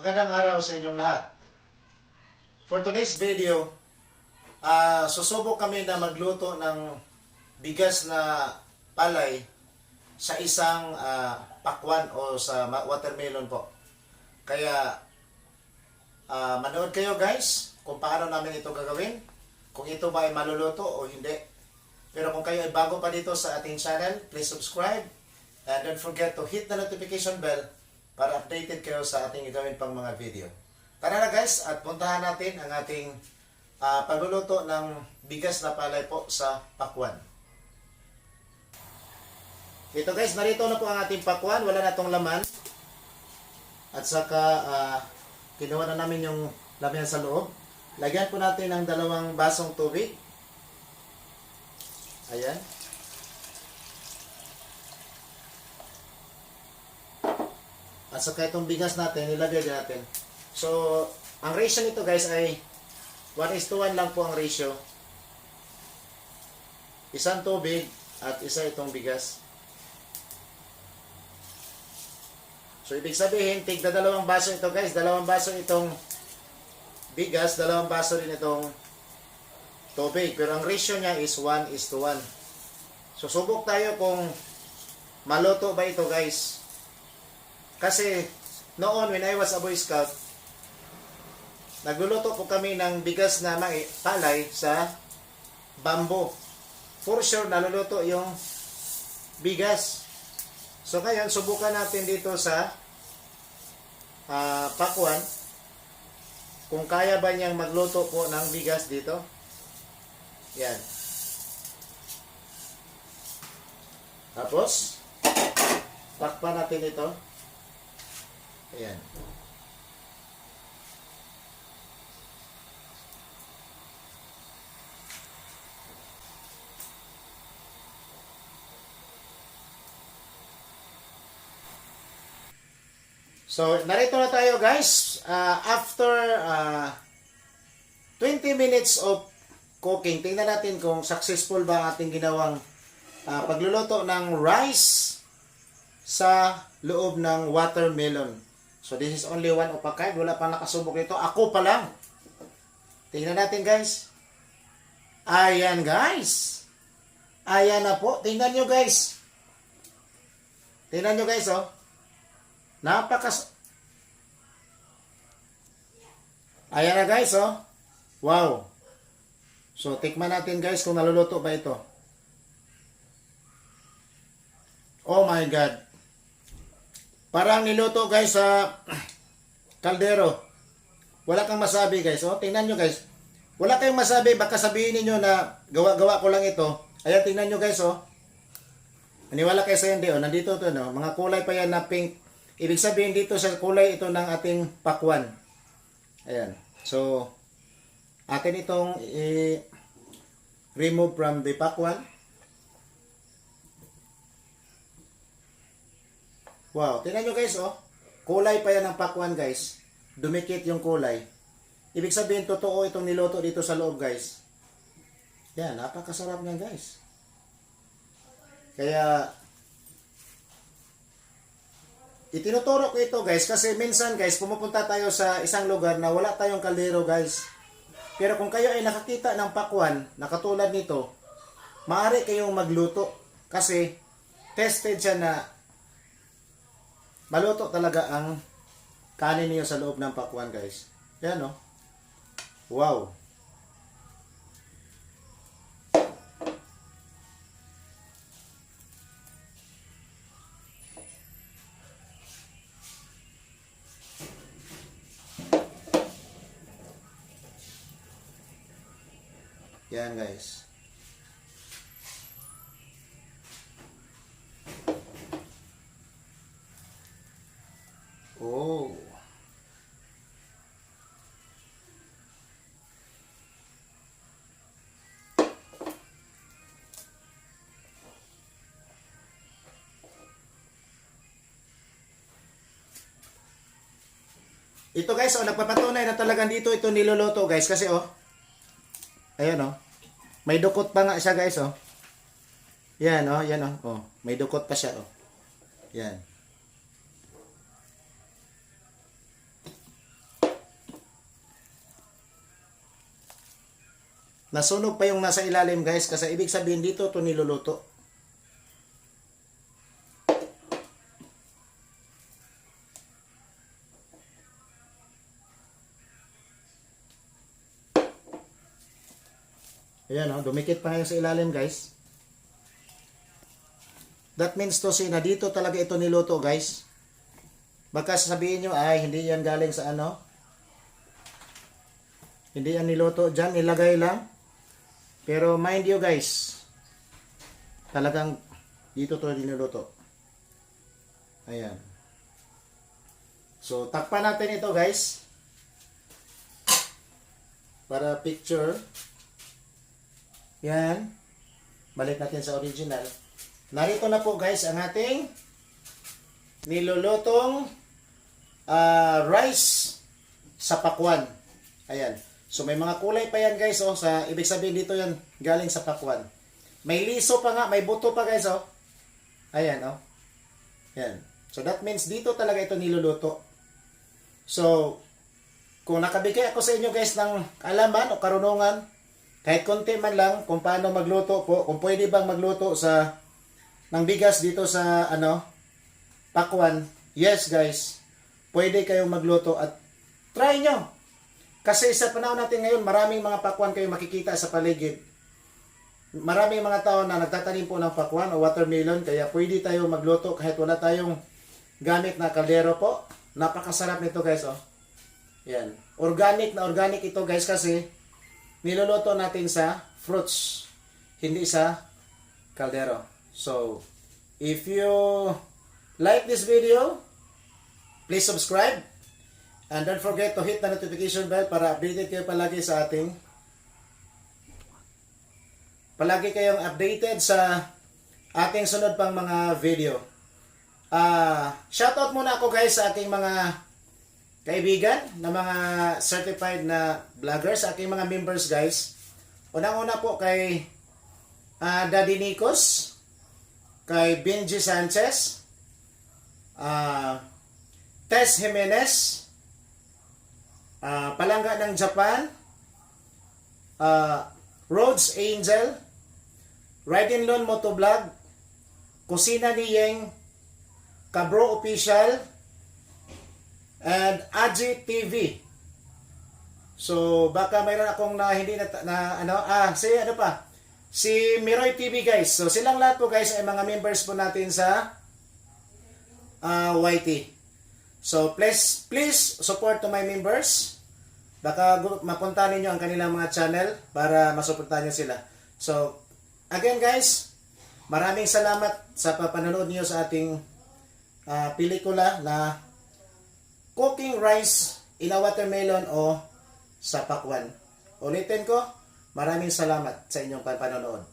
Magandang araw sa inyong lahat. For today's video, susubok kami na magluto ng bigas na palay sa isang pakwan o sa watermelon po. Kaya manood kayo guys kung paano namin ito gagawin, kung ito ba ay maluluto o hindi. Pero kung kayo ay bago pa dito sa ating channel, please subscribe and don't forget to hit the notification bell para updated kayo sa ating gagawin pang mga video. Tara na guys, at puntahan natin ang ating pagluluto ng bigas na palay po sa pakwan. Ito guys, narito na po ang ating pakwan, wala na itong laman. At saka kinuha na namin yung laman sa loob. Lagyan po natin ng 2 basong tubig. Ayan. At saka itong bigas natin, nilagay natin. So, ang ratio nito guys ay 1:1 lang po ang ratio. Isang tubig at isa itong bigas. So, ibig sabihin, tigda 2 baso ito guys. 2 baso itong bigas, 2 baso din itong tubig. Pero ang ratio niya is 1:1. So, subok tayo kung maluto ba ito guys. Kasi noon when I was a Boy Scout, nagluluto po kami ng bigas na palay sa bamboo. For sure naluluto yung bigas. So ngayon subukan natin dito sa pakwan kung kaya ba niyang magluto po ng bigas dito. Yan. Tapos takpan natin ito. Ayan. So, narito na tayo guys. After 20 minutes of cooking, tingnan natin kung successful ba ang ating ginawang pagluluto ng rice sa loob ng watermelon. So, this is only one of a kind. Wala pang nakasubok nito. Ako pa lang. Tingnan natin, guys. Ayan, guys. Ayan na po. Tingnan nyo, guys. Tingnan nyo, guys, oh. Ayan na, guys, oh. Wow. So, tikman natin, guys, kung naluluto ba ito. Oh my God. Parang niluto guys sa kaldero. Wala kang masabi guys. Oh, tingnan nyo guys. Wala kayong masabi. Baka sabihin niyo na gawa-gawa ko lang ito. Ayan, tingnan nyo guys. Oh. Maniwala kayo sa hindi. Oh. Nandito ito. No? Mga kulay pa yan na pink. Ibig sabihin dito sa kulay ito ng ating pakwan. Ayan. So, atin itong remove from the pakwan. Wow, tingnan nyo guys, oh. Kulay pa yan ng pakwan, guys. Dumikit yung kulay. Ibig sabihin, totoo itong niluto dito sa loob, guys. Yan, napakasarap niyan, guys. Kaya, itinuturo ko ito, guys, kasi minsan, guys, pumupunta tayo sa isang lugar na wala tayong kaldero, guys. Pero kung kayo ay nakakita ng pakwan, na katulad nito, maaari kayong magluto. Kasi, tested siya na maluto talaga ang kanin niyo sa loob ng pakwan, guys. Yan, no? Wow. Yan, guys. Oh. Ito guys, oh, nagpapatunay na talagang dito ito niluluto guys kasi oh. Ayan oh. May dukot pa nga siya guys oh. Yan oh, yan oh. Oh, may dukot pa siya oh. Yan. Nasunog pa yung nasa ilalim guys kasi ibig sabihin dito to niluluto. Ayan o, dumikit pa ngayon sa ilalim guys. That means to say na dito talaga ito niluto guys. Baka sasabihin nyo, ay hindi yan galing sa ano. Hindi yan niluto dyan, nilagay lang. Pero mind you guys, talagang dito to niluto. Ayan. So, takpan natin ito guys. Para picture. Yan. Balik natin sa original. Narito na po guys ang ating nilulutong rice sa pakwan. Ayan. So may mga kulay pa yan guys oh. Sa, ibig sabihin dito yan galing sa pakwan. May liso pa nga. May buto pa guys oh. Ayan oh. Ayan. So that means dito talaga ito niluluto. So kung nakabigay ako sa inyo guys ng kaalaman o karunungan, kahit konti man lang kung paano magluto po, kung pwede bang magluto sa ng bigas dito sa ano pakwan, yes guys, pwede kayong magluto at try nyo. Kasi sa panahon natin ngayon, maraming mga pakwan kayong makikita sa paligid. Maraming mga tao na nagtatanim po ng pakwan o watermelon, kaya pwede tayo magluto kahit wala tayong gamit na kaldero po. Napakasarap nito guys oh. Yan. Organic na organic ito guys kasi niluluto natin sa fruits, hindi sa kaldero. So, if you like this video, please subscribe. And don't forget to hit the notification bell para updated kayo palagi sa ating kayong updated sa ating sunod pang mga video. Shoutout muna ako guys sa aking mga kaibigan na mga certified na vloggers, sa aking mga members guys. Unang-una po kay Daddy Nikos, kay Benji Sanchez, Tess Jimenez, Palangga ng Japan, Rhodes Angel, Raiden Lon Motovlog, Kusina ni Yeng, Cabro Official, and Aji TV. So baka mayroon akong na hindi si Miroy TV guys. So silang lahat po guys ay mga members po natin sa YT. So please support to my members. Baka mapunta ninyo ang kanilang mga channel para masuportahan nyo sila. So again guys, maraming salamat sa papanonood niyo sa ating pelikula na Cooking Rice in a Watermelon o sa pakwan. Ulitin ko, maraming salamat sa inyong panonood.